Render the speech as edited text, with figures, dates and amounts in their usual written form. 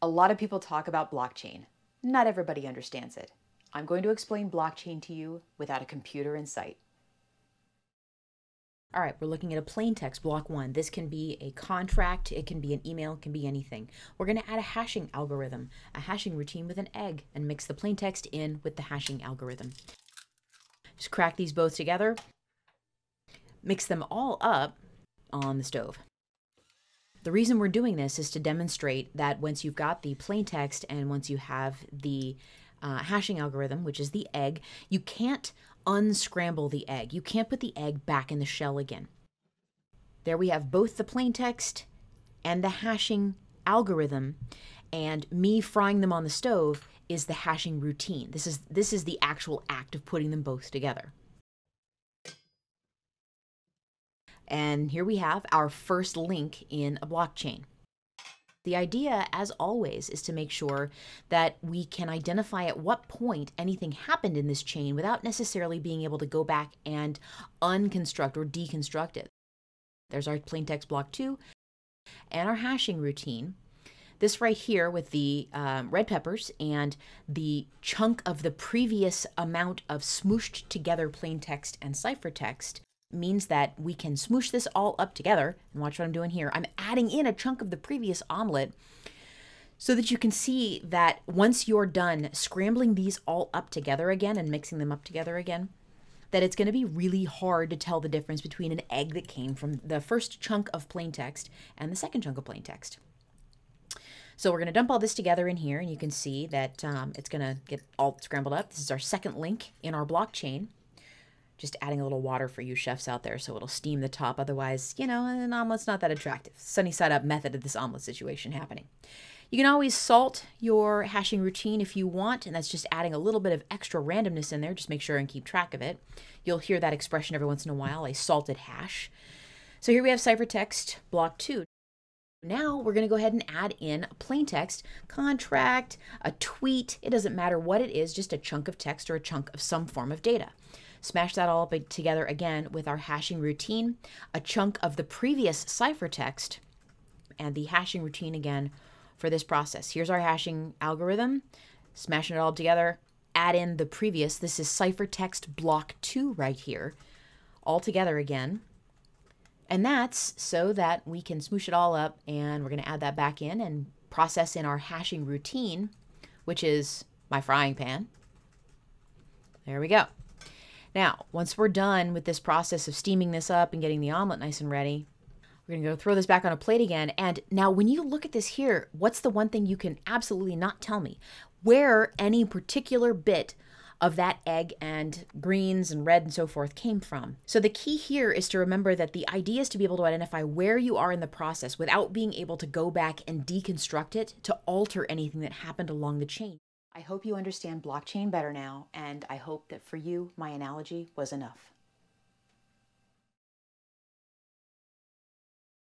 A lot of people talk about blockchain. Not everybody understands it. I'm going to explain blockchain to you without a computer in sight. All right, we're looking at a plain text, block 1. This can be a contract, it can be an email, it can be anything. We're going to add a hashing algorithm, a hashing routine with an egg, and mix the plain text in with the hashing algorithm. Just crack these both together, mix them all up on the stove. The reason we're doing this is to demonstrate that once you've got the plain text and once you have the hashing algorithm, which is the egg, you can't unscramble the egg. You can't put the egg back in the shell again. There we have both the plain text and the hashing algorithm, and me frying them on the stove is the hashing routine. This is the actual act of putting them both together. And here we have our first link in a blockchain. The idea, as always, is to make sure that we can identify at what point anything happened in this chain without necessarily being able to go back and unconstruct or deconstruct it. There's our plain text block 2 and our hashing routine. This right here with the red peppers and the chunk of the previous amount of smooshed together plain text and ciphertext means that we can smoosh this all up together. And watch what I'm doing here. I'm adding in a chunk of the previous omelet so that you can see that once you're done scrambling these all up together again and mixing them up together again, that it's going to be really hard to tell the difference between an egg that came from the first chunk of plain text and the second chunk of plain text. So we're going to dump all this together in here, and you can see that it's going to get all scrambled up. This is our second link in our blockchain. Just adding a little water for you chefs out there so it'll steam the top. Otherwise, you know, an omelet's not that attractive. Sunny side up method of this omelet situation happening. You can always salt your hashing routine if you want, and that's just adding a little bit of extra randomness in there. Just make sure and keep track of it. You'll hear that expression every once in a while, a salted hash. So here we have ciphertext block 2. Now we're going to go ahead and add in a plain text, contract, a tweet. It doesn't matter what it is, just a chunk of text or a chunk of some form of data. Smash that all up together again with our hashing routine, a chunk of the previous ciphertext, and the hashing routine again for this process. Here's our hashing algorithm, smashing it all together, add in the previous. This is ciphertext block 2 right here, all together again. And that's so that we can smoosh it all up, and we're going to add that back in and process in our hashing routine, which is my frying pan. There we go. Now, once we're done with this process of steaming this up and getting the omelet nice and ready, we're going to go throw this back on a plate again. And now when you look at this here, what's the one thing you can absolutely not tell me? Where any particular bit of that egg and greens and red and so forth came from. So the key here is to remember that the idea is to be able to identify where you are in the process without being able to go back and deconstruct it to alter anything that happened along the chain. I hope you understand blockchain better now, and I hope that for you, my analogy was enough.